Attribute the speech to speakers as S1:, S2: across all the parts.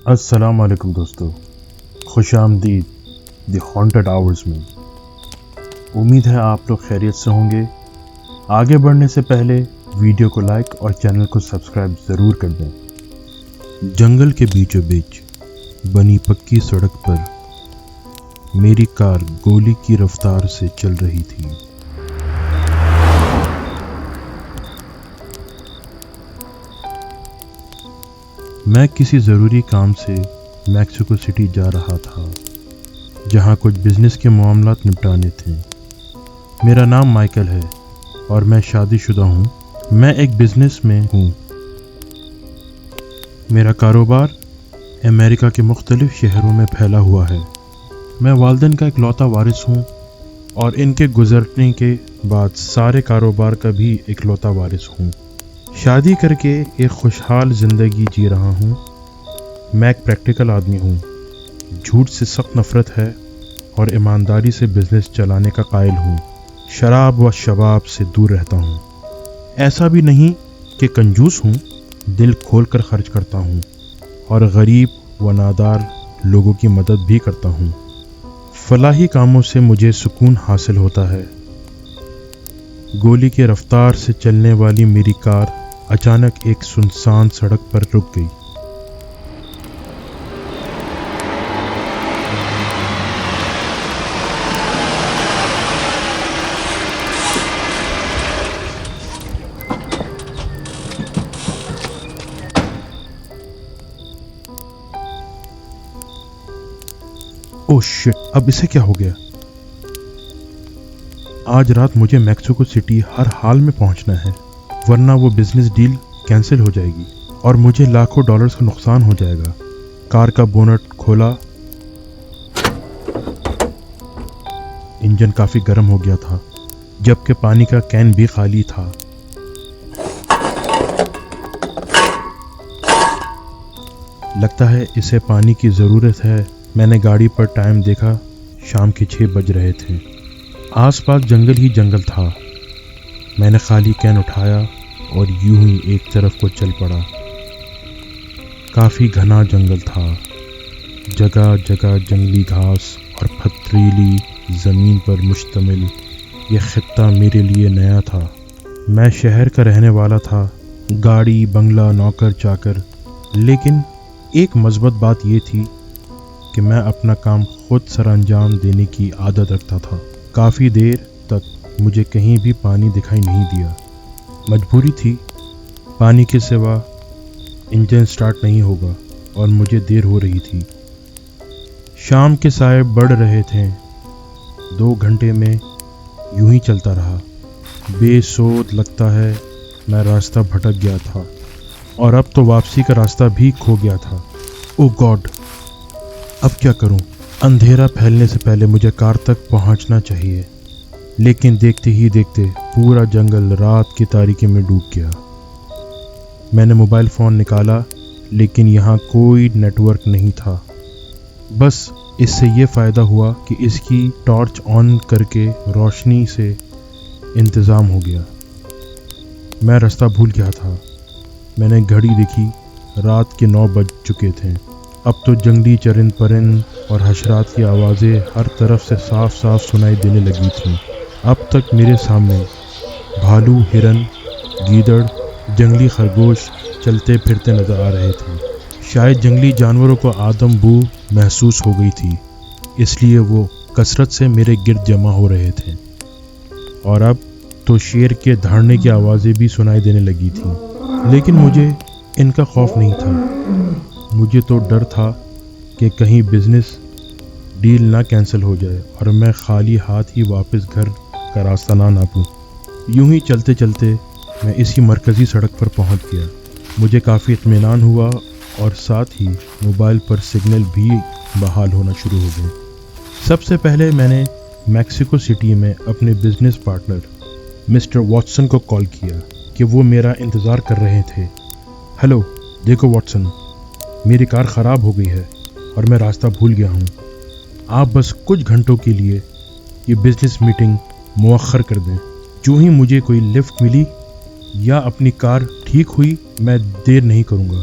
S1: السلام علیکم دوستو، خوش آمدید دی ہانٹڈ آورز میں۔ امید ہے آپ لوگ خیریت سے ہوں گے۔ آگے بڑھنے سے پہلے ویڈیو کو لائک اور چینل کو سبسکرائب ضرور کر دیں۔ جنگل کے بیچوں بیچ بنی پکی سڑک پر میری کار گولی کی رفتار سے چل رہی تھی۔ میں کسی ضروری کام سے میکسیکو سٹی جا رہا تھا، جہاں کچھ بزنس کے معاملات نپٹانے تھے۔ میرا نام مائیکل ہے اور میں شادی شدہ ہوں۔ میں ایک بزنس میں ہوں۔ میرا کاروبار امریکہ کے مختلف شہروں میں پھیلا ہوا ہے۔ میں والدین کا اکلوتا وارث ہوں اور ان کے گزرنے کے بعد سارے کاروبار کا بھی اکلوتا وارث ہوں۔ شادی کر کے ایک خوشحال زندگی جی رہا ہوں۔ میں ایک پریکٹیکل آدمی ہوں، جھوٹ سے سخت نفرت ہے اور ایمانداری سے بزنس چلانے کا قائل ہوں۔ شراب و شباب سے دور رہتا ہوں۔ ایسا بھی نہیں کہ کنجوس ہوں، دل کھول کر خرچ کرتا ہوں اور غریب و نادار لوگوں کی مدد بھی کرتا ہوں۔ فلاحی کاموں سے مجھے سکون حاصل ہوتا ہے۔ گولی کی رفتار سے چلنے والی میری کار اچانک ایک سنسان سڑک پر رک گئی۔ اوہ شٹ، اب اسے کیا ہو گیا؟ آج رات مجھے میکسیکو سٹی ہر حال میں پہنچنا ہے، ورنہ وہ بزنس ڈیل کینسل ہو جائے گی اور مجھے لاکھوں ڈالرز کا نقصان ہو جائے گا۔ کار کا بونٹ کھولا۔ انجن کافی گرم ہو گیا تھا، جبکہ پانی کا کین بھی خالی تھا۔ لگتا ہے اسے پانی کی ضرورت ہے۔ میں نے گاڑی پر ٹائم دیکھا، شام کے 6 بج رہے تھے۔ آس پاس جنگل ہی جنگل تھا۔ میں نے خالی کین اٹھایا اور یوں ہی ایک طرف کو چل پڑا۔ کافی گھنا جنگل تھا، جگہ جگہ جنگلی گھاس اور پتھریلی زمین پر مشتمل۔ یہ خطہ میرے لیے نیا تھا۔ میں شہر کا رہنے والا تھا، گاڑی، بنگلہ، نوکر چاکر، لیکن ایک مثبت بات یہ تھی کہ میں اپنا کام خود سر انجام دینے کی عادت رکھتا تھا۔ کافی دیر تک مجھے کہیں بھی پانی دکھائی نہیں دیا۔ مجبوری تھی، پانی کے سوا انجن سٹارٹ نہیں ہوگا اور مجھے دیر ہو رہی تھی۔ شام کے سائے بڑھ رہے تھے۔ 2 گھنٹے میں یوں ہی چلتا رہا۔ بے سود لگتا ہے میں راستہ بھٹک گیا تھا اور اب تو واپسی کا راستہ بھی کھو گیا تھا۔ او گاڈ، اب کیا کروں؟ اندھیرا پھیلنے سے پہلے مجھے کار تک پہنچنا چاہیے، لیکن دیکھتے ہی دیکھتے پورا جنگل رات کی تاریکی میں ڈوب گیا۔ میں نے موبائل فون نکالا، لیکن یہاں کوئی نیٹ ورک نہیں تھا۔ بس اس سے یہ فائدہ ہوا کہ اس کی ٹارچ آن کر کے روشنی سے انتظام ہو گیا۔ میں راستہ بھول گیا تھا۔ میں نے گھڑی دیکھی، رات کے 9 بج چکے تھے۔ اب تو جنگلی چرند پرند اور حشرات کی آوازیں ہر طرف سے صاف صاف سنائی دینے لگی تھیں۔ اب تک میرے سامنے بھالو، ہرن، گیدڑ، جنگلی خرگوش چلتے پھرتے نظر آ رہے تھے۔ شاید جنگلی جانوروں کو آدم بو محسوس ہو گئی تھی، اس لیے وہ کثرت سے میرے گرد جمع ہو رہے تھے، اور اب تو شیر کے دھاڑنے کی آوازیں بھی سنائی دینے لگی تھیں۔ لیکن مجھے ان کا خوف نہیں تھا۔ مجھے تو ڈر تھا کہ کہیں بزنس ڈیل نہ کینسل ہو جائے اور میں خالی ہاتھ ہی واپس گھر کا راستہ نہ ناپوں۔ یوں ہی چلتے چلتے میں اسی مرکزی سڑک پر پہنچ گیا۔ مجھے کافی اطمینان ہوا اور ساتھ ہی موبائل پر سگنل بھی بحال ہونا شروع ہو گئے۔ سب سے پہلے میں نے میکسیکو سٹی میں اپنے بزنس پارٹنر مسٹر واٹسن کو کال کیا کہ وہ میرا انتظار کر رہے تھے۔ ہیلو، دیکھو واٹسن، میری کار خراب ہو گئی ہے اور میں راستہ بھول گیا ہوں۔ آپ بس کچھ گھنٹوں کے لیے یہ بزنس میٹنگ مؤخر کر دیں۔ جو ہی مجھے کوئی لفٹ ملی یا اپنی کار ٹھیک ہوئی، میں دیر نہیں کروں گا۔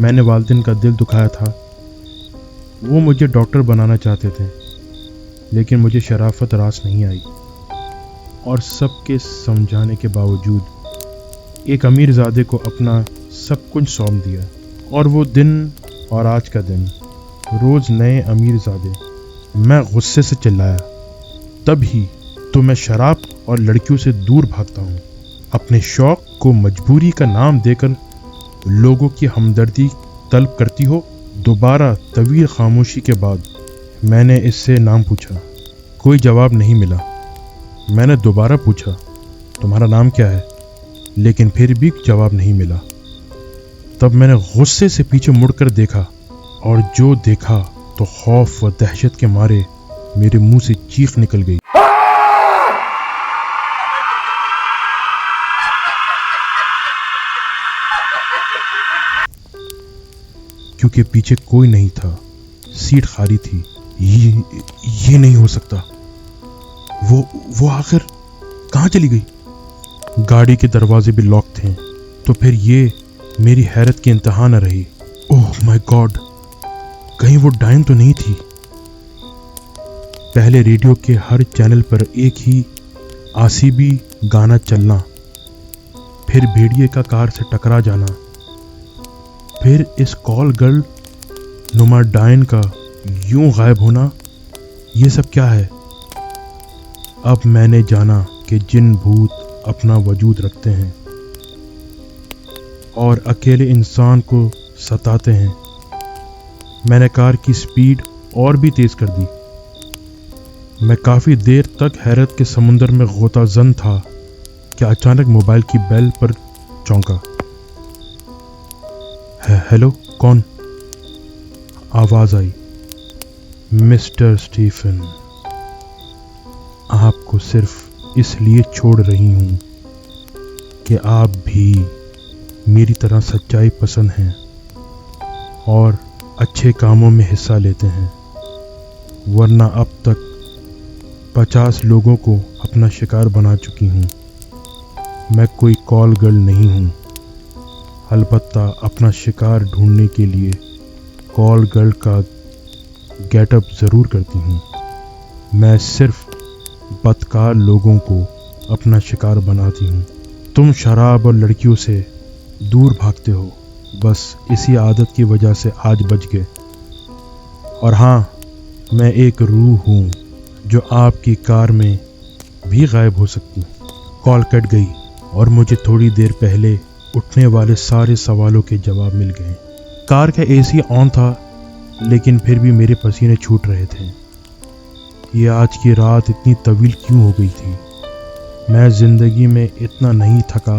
S1: میں نے والدین کا دل دکھایا تھا. وہ مجھے ڈاکٹر بنانا چاہتے تھے لیکن مجھے شرافت راس نہیں آئی اور سب کے سمجھانے کے باوجود ایک امیر زادے کو اپنا سب کچھ سونپ دیا. اور وہ دن اور آج کا دن روز نئے امیر زادے. میں غصے سے چلایا. تب ہی تو میں شراب اور لڑکیوں سے دور بھاگتا ہوں. اپنے شوق کو مجبوری کا نام دے کر لوگوں کی ہمدردی طلب کرتی ہو. دوبارہ طویل خاموشی کے بعد میں نے اس سے نام پوچھا. کوئی جواب نہیں ملا. میں نے دوبارہ پوچھا تمہارا نام کیا ہے؟ لیکن پھر بھی جواب نہیں ملا. تب میں نے غصے سے پیچھے مڑ کر دیکھا اور جو دیکھا تو خوف و دہشت کے مارے میرے منہ سے چیخ نکل گئی. کیونکہ پیچھے کوئی نہیں تھا. سیٹ خالی تھی. یہ نہیں ہو سکتا. وہ آخر کہاں چلی گئی؟ گاڑی کے دروازے بھی لاک تھے. تو پھر یہ میری حیرت کی انتہا نہ رہی. اوہ مائی گاڈ، کہیں وہ ڈائن تو نہیں تھی؟ پہلے ریڈیو کے ہر چینل پر ایک ہی آسیبی گانا چلنا، پھر بھیڑیے کا کار سے ٹکرا جانا، پھر اس کال گرل نما ڈائن کا یوں غائب ہونا. یہ سب کیا ہے؟ اب میں نے جانا کہ جن بھوت اپنا وجود رکھتے ہیں اور اکیلے انسان کو ستاتے ہیں. میں نے کار کی سپیڈ اور بھی تیز کر دی. میں کافی دیر تک حیرت کے سمندر میں غوطہ زن تھا کہ اچانک موبائل کی بیل پر چونکا. ہیلو، کون؟ آواز آئی. مسٹر سٹیفن، آپ کو صرف اس لیے چھوڑ رہی ہوں کہ آپ بھی میری طرح سچائی پسند ہیں اور اچھے کاموں میں حصہ لیتے ہیں، ورنہ اب تک 50 لوگوں کو اپنا شکار بنا چکی ہوں. میں کوئی کال گرل نہیں ہوں، البتہ اپنا شکار ڈھونڈنے کے لیے کال گرل کا گیٹ اپ ضرور کرتی ہوں. میں صرف بدکار لوگوں کو اپنا شکار بناتی ہوں. تم شراب اور لڑکیوں سے دور بھاگتے ہو، بس اسی عادت کی وجہ سے آج بچ گئے. اور ہاں، میں ایک روح ہوں جو آپ کی کار میں بھی غائب ہو سکتی. کال کٹ گئی اور مجھے تھوڑی دیر پہلے اٹھنے والے سارے سوالوں کے جواب مل گئے. کار کا اے سی آن تھا لیکن پھر بھی میرے پسینے چھوٹ رہے تھے. یہ آج کی رات اتنی طویل کیوں ہو گئی تھی؟ میں زندگی میں اتنا نہیں تھکا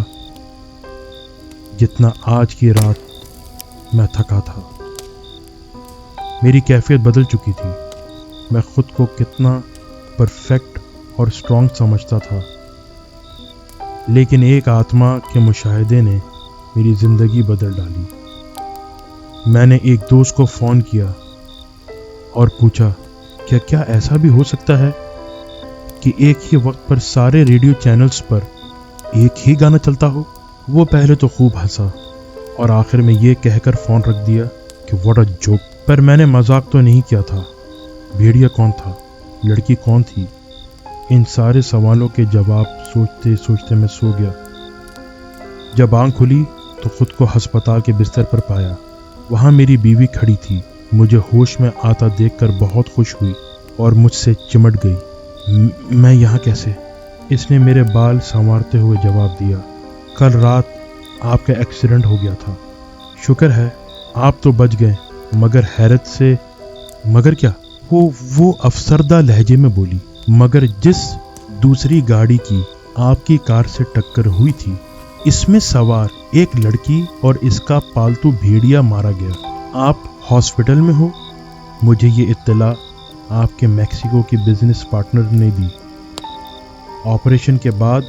S1: جتنا آج کی رات میں تھکا تھا. میری کیفیت بدل چکی تھی. میں خود کو کتنا پرفیکٹ اور اسٹرانگ سمجھتا تھا، لیکن ایک آتما کے مشاہدے نے میری زندگی بدل ڈالی. میں نے ایک دوست کو فون کیا اور پوچھا کیا ایسا بھی ہو سکتا ہے کہ ایک ہی وقت پر سارے ریڈیو چینلز پر ایک ہی گانا چلتا ہو. وہ پہلے تو خوب ہنسا اور آخر میں یہ کہہ کر فون رکھ دیا کہ واٹ اے جوک. پر میں نے مذاق تو نہیں کیا تھا. بھیڑیا کون تھا؟ لڑکی کون تھی؟ ان سارے سوالوں کے جواب سوچتے سوچتے میں سو گیا. جب آنکھ کھلی تو خود کو ہسپتال کے بستر پر پایا. وہاں میری بیوی کھڑی تھی. مجھے ہوش میں آتا دیکھ کر بہت خوش ہوئی اور مجھ سے چمٹ گئی. میں یہاں کیسے؟ اس نے میرے بال سنوارتے ہوئے جواب دیا. کل رات آپ کا ایکسیڈنٹ ہو گیا تھا. شکر ہے آپ تو بچ گئے. مگر حیرت سے مگر کیا؟ وہ افسردہ لہجے میں بولی. مگر جس دوسری گاڑی کی آپ کی کار سے ٹکر ہوئی تھی اس میں سوار ایک لڑکی اور اس کا پالتو بھیڑیا مارا گیا. آپ ہاسپٹل میں ہو؟ مجھے یہ اطلاع آپ کے میکسیکو کی بزنس پارٹنر نے دی. آپریشن کے بعد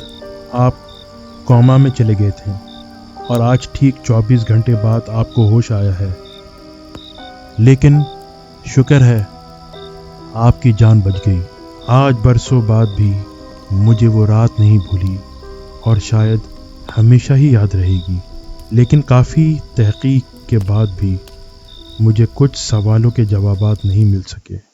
S1: آپ کوما میں چلے گئے تھے اور آج ٹھیک 24 گھنٹے بعد آپ کو ہوش آیا ہے. لیکن شکر ہے آپ کی جان بچ گئی. آج برسوں بعد بھی مجھے وہ رات نہیں بھولی اور شاید ہمیشہ ہی یاد رہے گی. لیکن کافی تحقیق کے بعد بھی مجھے کچھ سوالوں کے جوابات نہیں مل سکے۔